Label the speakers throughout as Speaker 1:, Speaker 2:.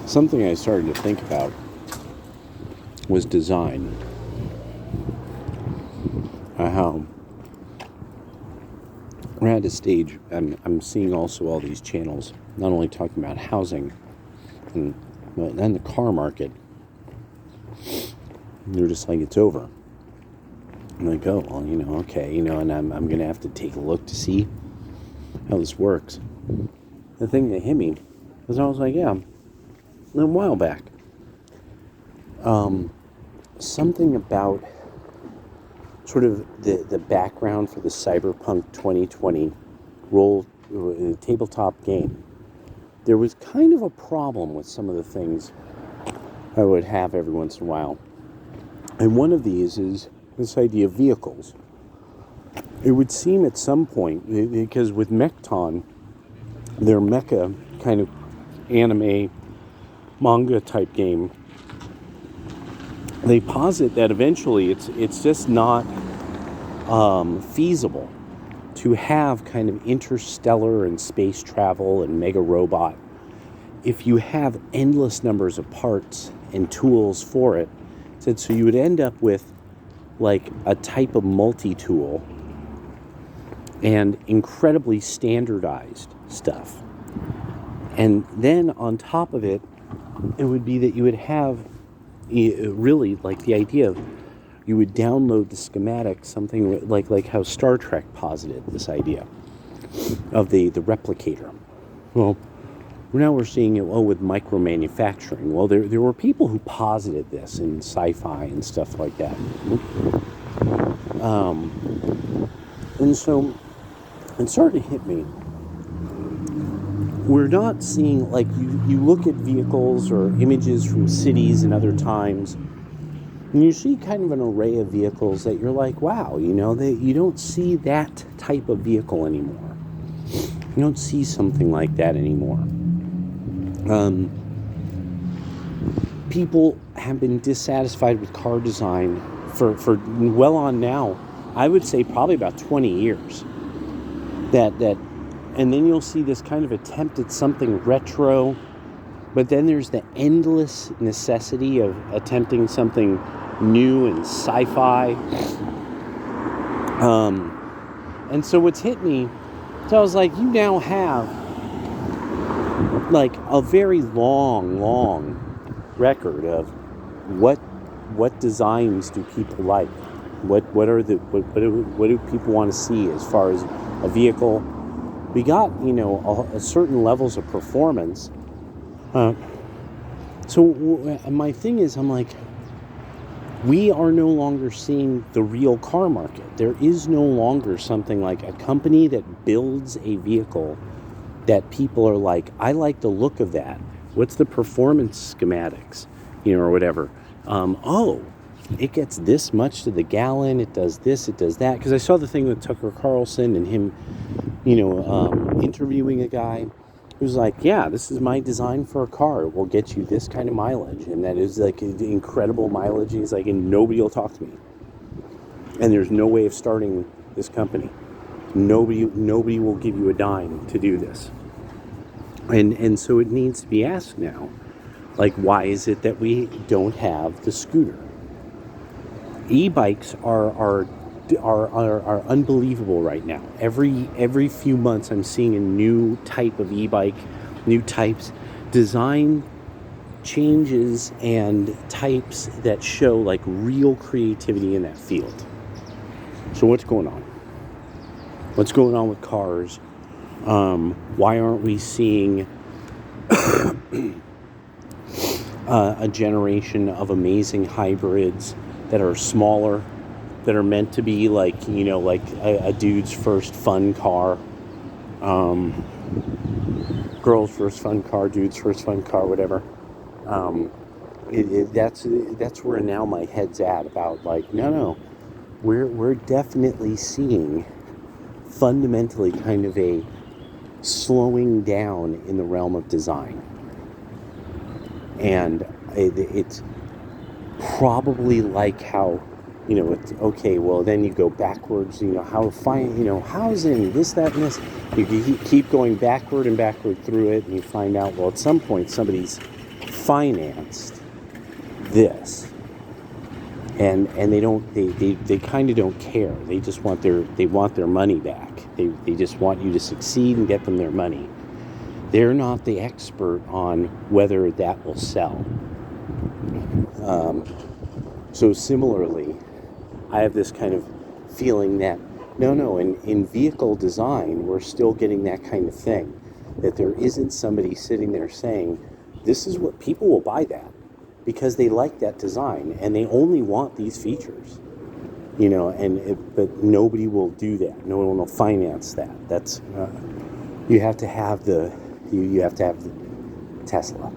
Speaker 1: something I started to think about was design. How we're at a stage, I'm seeing also all these channels, not only talking about housing, but then the car market. They're just like, it's over. I'm like, oh, well, okay, and I'm going to have to take a look to see how this works. The thing that hit me was I was like, yeah, a little while back. Something about sort of the background for the Cyberpunk 2020 tabletop game. There was kind of a problem with some of the things I would have every once in a while. And one of these is this idea of vehicles. It would seem at some point, because with Mechton, their mecha kind of anime manga type game, they posit that eventually it's just not feasible to have kind of interstellar and space travel and mega robot if you have endless numbers of parts and tools for it. So you would end up with like a type of multi-tool and incredibly standardized stuff. And then on top of it, it would be that you would have really like the idea of you would download the schematic, something like how Star Trek posited this idea of the replicator. Well, now we're seeing it with micro-manufacturing. Well, there were people who posited this in sci-fi and stuff like that. And so it started to hit me. We're not seeing, like, you look at vehicles or images from cities and other times, and you see kind of an array of vehicles that you're like, wow, you don't see that type of vehicle anymore. You don't see something like that anymore. People have been dissatisfied with car design for well on now, I would say probably about 20 years. And then you'll see this kind of attempt at something retro, but then there's the endless necessity of attempting something new and sci-fi. And so what's hit me, so I was like, you now have like a very long record of what designs do people like? What do people want to see as far as a vehicle? We got, a certain levels of performance. So my thing is, I'm like, we are no longer seeing the real car market. There is no longer something like a company that builds a vehicle that people are like, I like the look of that. What's the performance schematics, or whatever. It gets this much to the gallon. It does this, it does that. Because I saw the thing with Tucker Carlson and him, interviewing a guy who's like, yeah, this is my design for a car. It will get you this kind of mileage. And that is like incredible mileage. And he's like, and nobody will talk to me. And there's no way of starting this company. Nobody will give you a dime to do this. And so it needs to be asked now, like, why is it that we don't have the scooter? E-bikes are unbelievable right now. Every few months I'm seeing a new type of e-bike, new types, design changes and types that show like real creativity in that field. So what's going on? What's going on with cars? Why aren't we seeing a generation of amazing hybrids that are smaller, that are meant to be like, like a dude's first fun car, girl's first fun car, dude's first fun car, whatever. That's where now my head's at about like, no, we're definitely seeing fundamentally kind of a slowing down in the realm of design. And it's probably like how, it's okay, well, then you go backwards, housing, this, that, and this. You keep going backward and backward through it, and you find out, well, at some point, somebody's financed this, and they kind of don't care. They just want their money back. They just want you to succeed and get them their money. They're not the expert on whether that will sell. So similarly, I have this kind of feeling that in vehicle design, we're still getting that kind of thing, that there isn't somebody sitting there saying, this is what people will buy that because they like that design and they only want these features, but nobody will do that. No one will finance that. That's you have to have the Tesla.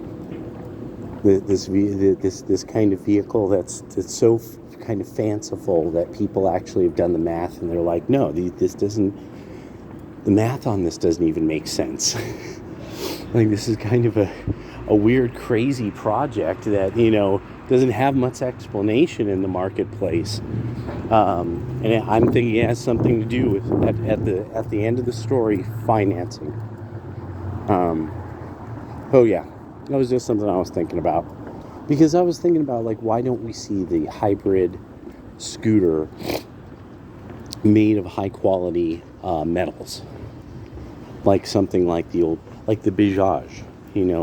Speaker 1: This kind of vehicle that's so kind of fanciful that people actually have done the math and they're like, no, the math on this doesn't even make sense. Like, this is kind of a weird, crazy project that, doesn't have much explanation in the marketplace. And I'm thinking it has something to do with, at the end of the story, financing. Oh yeah, that was just something I was thinking about. Because I was thinking about, like, why don't we see the hybrid scooter made of high quality metals? Like something like the Bajaj,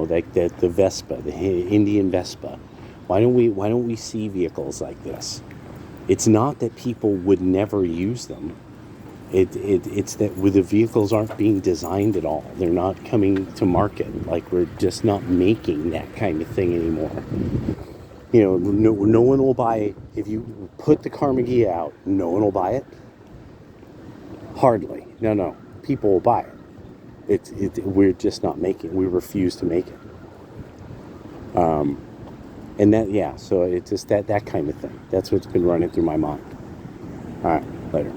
Speaker 1: like the Vespa, the Indian Vespa. Why don't we see vehicles like this? It's not that people would never use them. It's that the vehicles aren't being designed at all. They're not coming to market. Like, we're just not making that kind of thing anymore. No one will buy, if you put the Carmann-Gia out, no one will buy it. Hardly. No. People will buy it. We're just not making it. We refuse to make it. And that, yeah, so it's just that kind of thing. That's what's been running through my mind. All right, later.